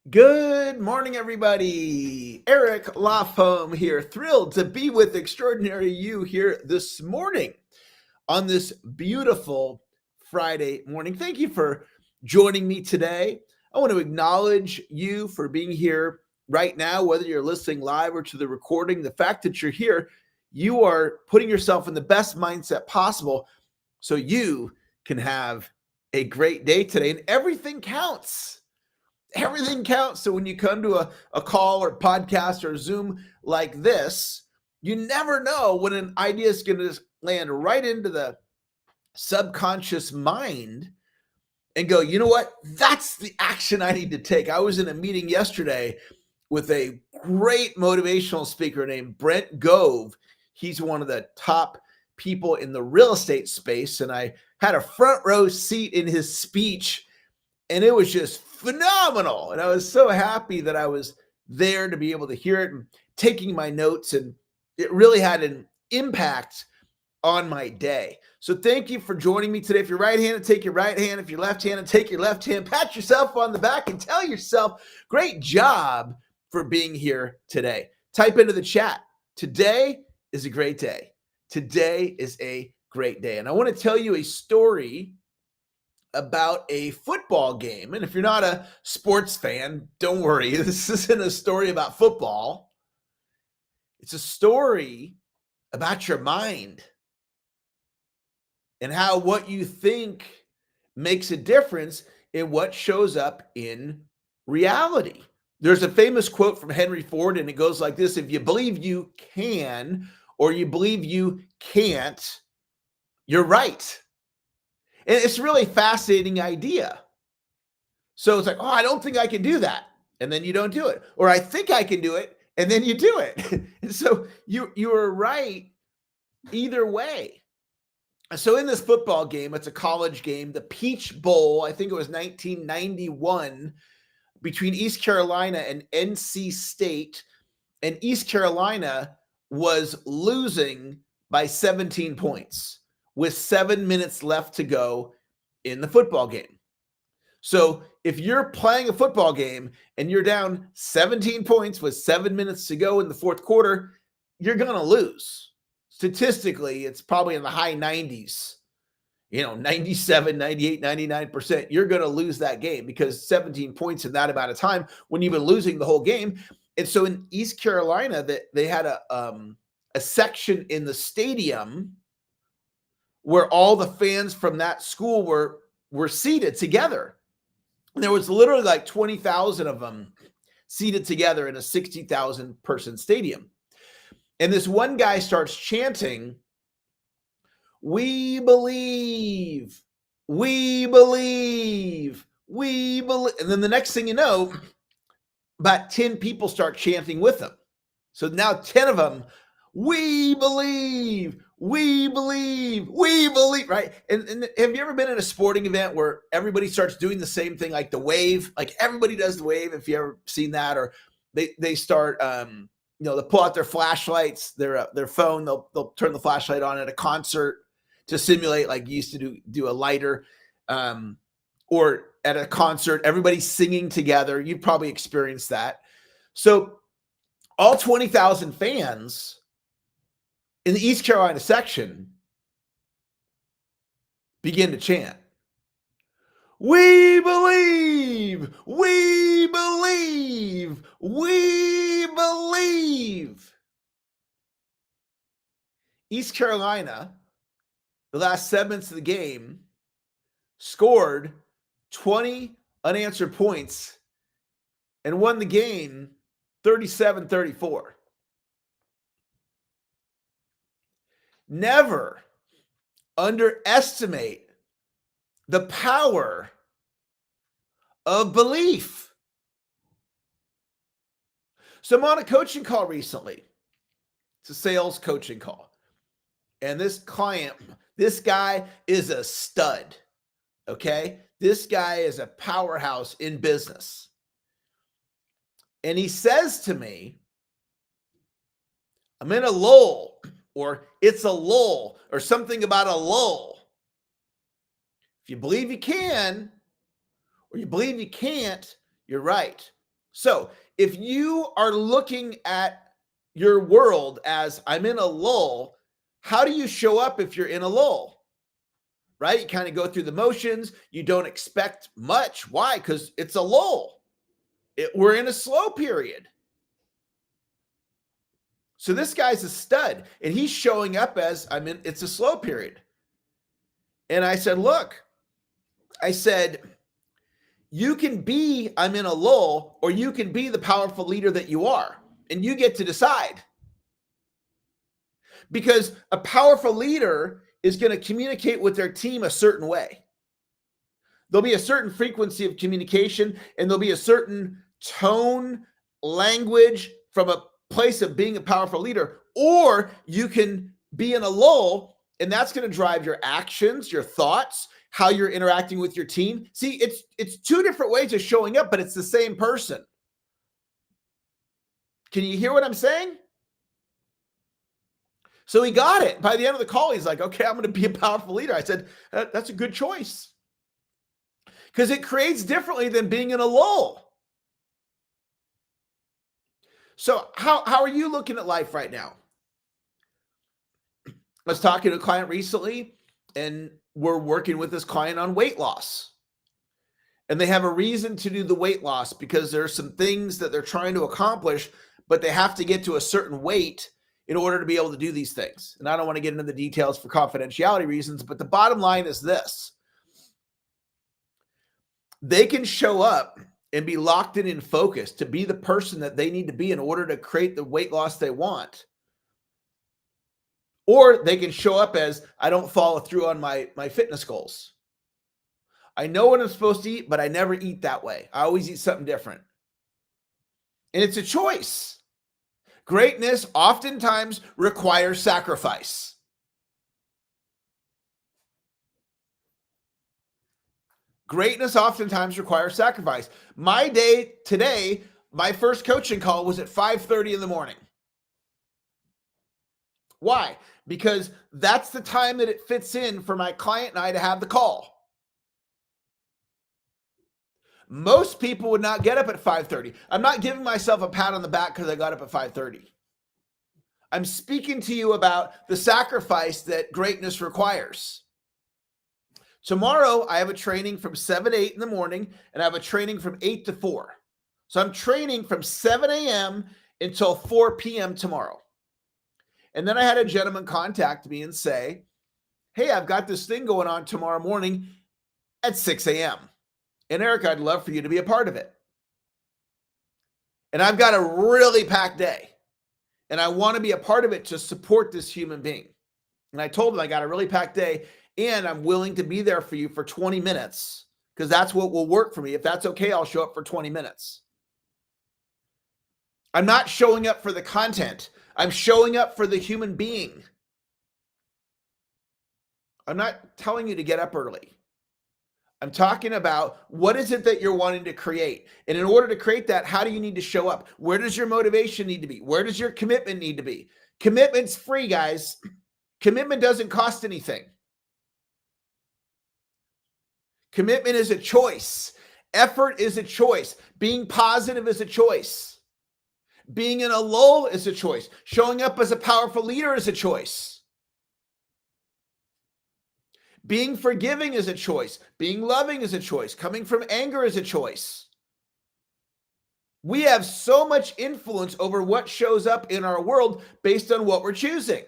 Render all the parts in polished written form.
Good morning, everybody. Eric Lofholm here, thrilled to be with Extraordinary You here this morning on this beautiful Friday morning. Thank you for joining me today. I want to acknowledge you for being here right now, whether you're listening live or to the recording. The fact that you're here, you are putting yourself in the best mindset possible so you can have a great day today, and everything counts. Everything counts. So when you come to a call or podcast or Zoom like this, you never know when an idea is going to land right into the subconscious mind and go, you know what? That's the action I need to take. I was in a meeting yesterday with a great motivational speaker named Brent Gove. He's one of the top people in the real estate space. And I had a front row seat in his speech, and it was just phenomenal. And I was so happy that I was there to be able to hear it and taking my notes. And it really had an impact on my day. So thank you for joining me today. If you're right-handed, take your right hand. If you're left-handed, take your left hand. Pat yourself on the back and tell yourself, great job for being here today. Type into the chat, today is a great day. Today is a great day. And I want to tell you a story about a football game. And if you're not a sports fan, don't worry. This isn't a story about football. It's a story about your mind and how what you think makes a difference in what shows up in reality. There's a famous quote from Henry Ford, and it goes like this: if you believe you can or you believe you can't, you're right. And it's a really fascinating idea. So it's like, oh, I don't think I can do that. And then you don't do it. Or I think I can do it. And then you do it. And so you are right either way. So in this football game, it's a college game, the Peach Bowl, I think it was 1991, between East Carolina and NC State. And East Carolina was losing by 17 points with 7 minutes left to go in the football game. So if you're playing a football game and you're down 17 points with 7 minutes to go in the fourth quarter, you're going to lose. Statistically, it's probably in the high 90s, 97, 98, 99%. You're going to lose that game because 17 points in that amount of time when you've been losing the whole game. And so in East Carolina, they had a section in the stadium where all the fans from that school were seated together. And there was literally like 20,000 of them seated together in a 60,000 person stadium. And this one guy starts chanting, "We believe, we believe, we believe." And then the next thing you know, about 10 people start chanting with him. So now 10 of them, "We believe, we believe, we believe," right? And have you ever been at a sporting event where everybody starts doing the same thing, like the wave? Like everybody does the wave, if you ever seen that. Or they start, they pull out their flashlights, their phone, they'll turn the flashlight on at a concert to simulate like you used to do a lighter, or at a concert, everybody's singing together. You've probably experienced that. So all 20,000 fans in the East Carolina section begin to chant, "We believe, we believe, we believe." East Carolina, the last 7 minutes of the game, scored 20 unanswered points and won the game 37-34. Never underestimate the power of belief. So I'm on a coaching call recently. It's a sales coaching call. And this client, this guy is a stud. Okay? This guy is a powerhouse in business. And he says to me, "I'm in a lull," or "it's a lull," or something about a lull. If you believe you can, or you believe you can't, you're right. So if you are looking at your world as I'm in a lull, how do you show up if you're in a lull? Right? You kind of go through the motions. You don't expect much. Why? Because it's a lull. We're in a slow period. So this guy's a stud, and he's showing up as it's a slow period. And I said, look, you can be, I'm in a lull, or you can be the powerful leader that you are, and you get to decide. Because a powerful leader is going to communicate with their team a certain way. There'll be a certain frequency of communication, and there'll be a certain tone, language from a place of being a powerful leader. Or you can be in a lull, and that's going to drive your actions, your thoughts, how you're interacting with your team. See, it's two different ways of showing up, but it's the same person. Can you hear what I'm saying? So he got it. By the end of the call, he's like, okay, I'm going to be a powerful leader. I said, that's a good choice. Because it creates differently than being in a lull. So how are you looking at life right now? I was talking to a client recently, and we're working with this client on weight loss. And they have a reason to do the weight loss because there are some things that they're trying to accomplish, but they have to get to a certain weight in order to be able to do these things. And I don't want to get into the details for confidentiality reasons, but the bottom line is this. They can show up and be locked in and focused to be the person that they need to be in order to create the weight loss they want. Or they can show up as, I don't follow through on my fitness goals. I know what I'm supposed to eat, but I never eat that way. I always eat something different. And it's a choice. Greatness oftentimes requires sacrifice. Greatness oftentimes requires sacrifice. My day today, my first coaching call was at 5:30 in the morning. Why? Because that's the time that it fits in for my client and I to have the call. Most people would not get up at 5:30. I'm not giving myself a pat on the back because I got up at 5:30. I'm speaking to you about the sacrifice that greatness requires. Tomorrow, I have a training from 7 to 8 in the morning, and I have a training from 8 to 4. So I'm training from 7 a.m. until 4 p.m. tomorrow. And then I had a gentleman contact me and say, hey, I've got this thing going on tomorrow morning at 6 a.m. And Eric, I'd love for you to be a part of it. And I've got a really packed day. And I want to be a part of it to support this human being. And I told him I got a really packed day, and I'm willing to be there for you for 20 minutes because that's what will work for me. If that's okay, I'll show up for 20 minutes. I'm not showing up for the content. I'm showing up for the human being. I'm not telling you to get up early. I'm talking about what is it that you're wanting to create? And in order to create that, how do you need to show up? Where does your motivation need to be? Where does your commitment need to be? Commitment's free, guys. Commitment doesn't cost anything. Commitment is a choice. Effort is a choice. Being positive is a choice. Being in a lull is a choice. Showing up as a powerful leader is a choice. Being forgiving is a choice. Being loving is a choice. Coming from anger is a choice. We have so much influence over what shows up in our world based on what we're choosing.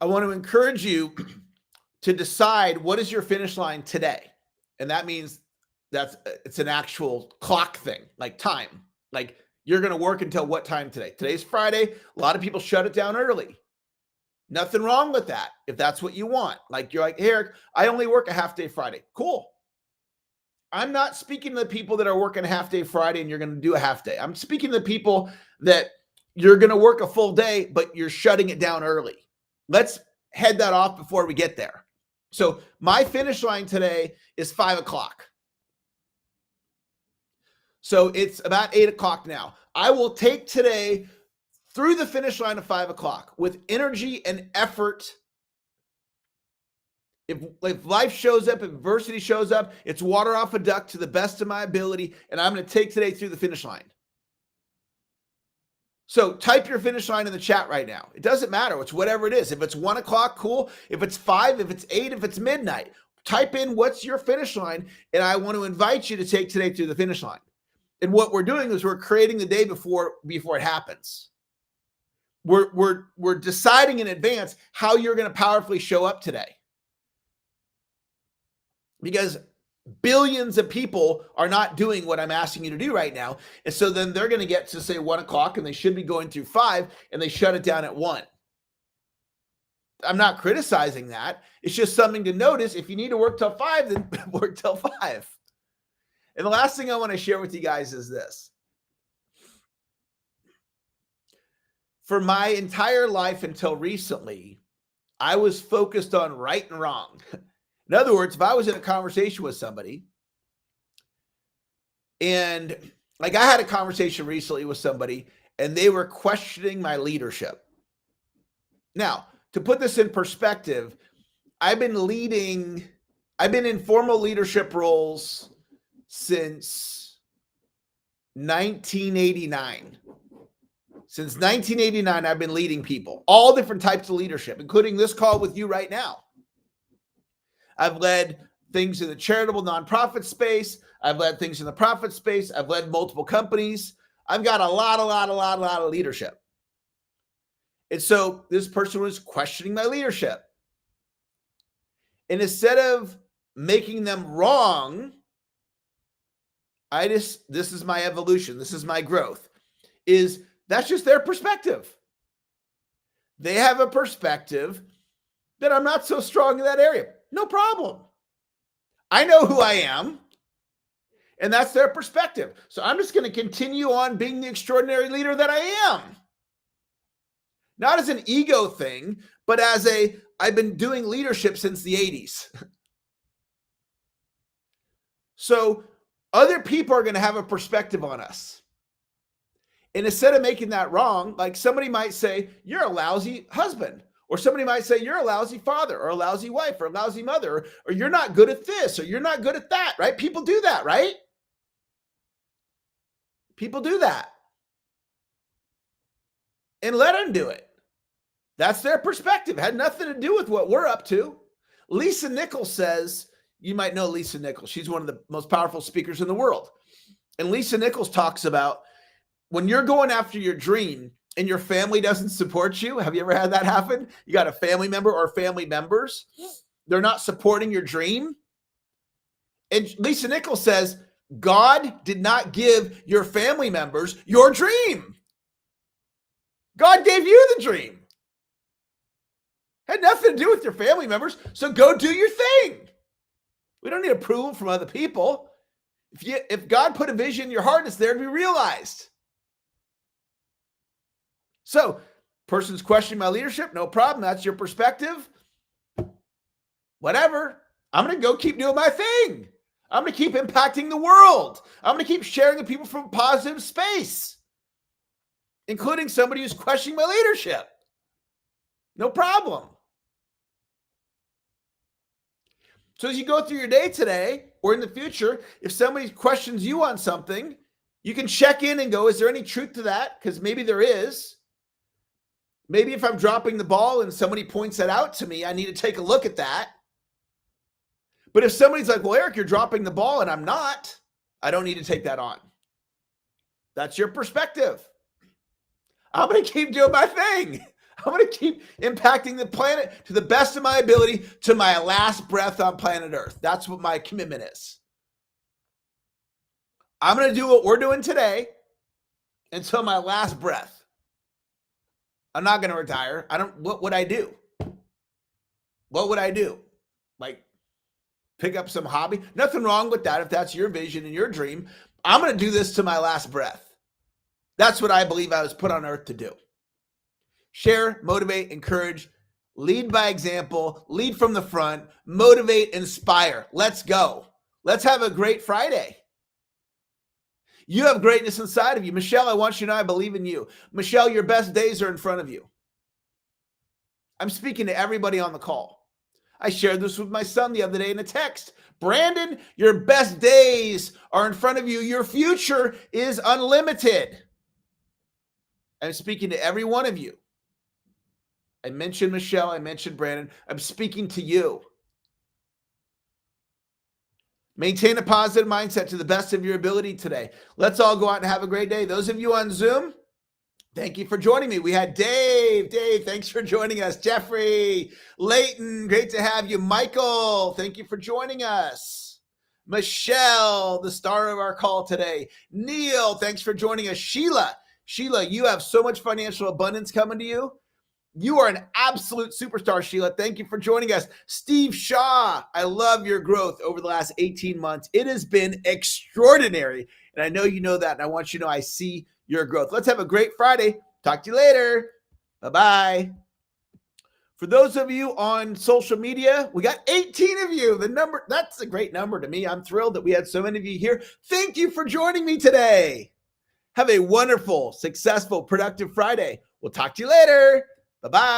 I want to encourage you to decide what is your finish line today. And that means it's an actual clock thing, like time. Like you're going to work until what time today? Today's Friday. A lot of people shut it down early. Nothing wrong with that if that's what you want. Like you're like, hey, Eric, I only work a half day Friday. Cool. I'm not speaking to the people that are working a half day Friday and you're going to do a half day. I'm speaking to the people that you're going to work a full day, but you're shutting it down early. Let's head that off before we get there. So my finish line today is 5 o'clock. So it's about 8 o'clock now. I will take today through the finish line of 5 o'clock with energy and effort. If life shows up, if adversity shows up, it's water off a duck to the best of my ability, and I'm going to take today through the finish line. So type your finish line in the chat right now. It doesn't matter. It's whatever it is. If it's 1 o'clock, cool. If it's 5, if it's 8, if it's midnight, type in what's your finish line, and I want to invite you to take today through the finish line. And what we're doing is we're creating the day before it happens. We're deciding in advance how you're going to powerfully show up today. Because billions of people are not doing what I'm asking you to do right now. And so then they're going to get to say 1 o'clock and they should be going through 5 and they shut it down at 1. I'm not criticizing that. It's just something to notice. If you need to work till 5, then work till 5. And the last thing I want to share with you guys is this. For my entire life until recently, I was focused on right and wrong. In other words, if I was in a conversation with somebody, and like I had a conversation recently with somebody, and they were questioning my leadership. Now, to put this in perspective, I've been in formal leadership roles since 1989. Since 1989, I've been leading people, all different types of leadership, including this call with you right now. I've led things in the charitable nonprofit space. I've led things in the profit space. I've led multiple companies. I've got a lot of leadership. And so this person was questioning my leadership. And instead of making them wrong, this is my evolution. This is my growth. That's just their perspective. They have a perspective that I'm not so strong in that area. No problem. I know who I am, and that's their perspective. So I'm just going to continue on being the extraordinary leader that I am. Not as an ego thing, but I've been doing leadership since the 80s. So other people are going to have a perspective on us. And instead of making that wrong, like somebody might say, you're a lousy husband. Or somebody might say, you're a lousy father or a lousy wife or a lousy mother, or you're not good at this or you're not good at that, right? People do that, right? People do that. And let them do it. That's their perspective. It had nothing to do with what we're up to. Lisa Nichols says, you might know Lisa Nichols. She's one of the most powerful speakers in the world. And Lisa Nichols talks about when you're going after your dream, and your family doesn't support you. Have you ever had that happen? You got a family member or family members. They're not supporting your dream. And Lisa Nichols says, God did not give your family members your dream. God gave you the dream. Had nothing to do with your family members. So go do your thing. We don't need approval from other people. If God put a vision in your heart, it's there to be realized. So, person's questioning my leadership, no problem. That's your perspective. Whatever. I'm going to go keep doing my thing. I'm going to keep impacting the world. I'm going to keep sharing with people from a positive space, including somebody who's questioning my leadership. No problem. So as you go through your day today or in the future, if somebody questions you on something, you can check in and go, is there any truth to that? Because maybe there is. Maybe if I'm dropping the ball and somebody points that out to me, I need to take a look at that. But if somebody's like, well, Eric, you're dropping the ball and I'm not, I don't need to take that on. That's your perspective. I'm going to keep doing my thing. I'm going to keep impacting the planet to the best of my ability to my last breath on planet Earth. That's what my commitment is. I'm going to do what we're doing today until my last breath. I'm not going to retire. What would I do? What would I do? Like pick up some hobby? Nothing wrong with that if that's your vision and your dream. I'm going to do this to my last breath. That's what I believe I was put on earth to do. Share, motivate, encourage, lead by example, lead from the front, motivate, inspire. Let's go. Let's have a great Friday. You have greatness inside of you. Michelle, I want you to know I believe in you. Michelle, your best days are in front of you. I'm speaking to everybody on the call. I shared this with my son the other day in a text. Brandon, your best days are in front of you. Your future is unlimited. I'm speaking to every one of you. I mentioned Michelle. I mentioned Brandon. I'm speaking to you. Maintain a positive mindset to the best of your ability today. Let's all go out and have a great day. Those of you on Zoom, thank you for joining me. We had Dave. Dave, thanks for joining us. Jeffrey, Leighton, great to have you. Michael, thank you for joining us. Michelle, the star of our call today. Neil, thanks for joining us. Sheila, you have so much financial abundance coming to you. You are an absolute superstar, Sheila. Thank you for joining us. Steve Shaw, I love your growth over the last 18 months. It has been extraordinary. And I know you know that. And I want you to know I see your growth. Let's have a great Friday. Talk to you later. Bye-bye. For those of you on social media, we got 18 of you. That's a great number to me. I'm thrilled that we had so many of you here. Thank you for joining me today. Have a wonderful, successful, productive Friday. We'll talk to you later. Bye-bye.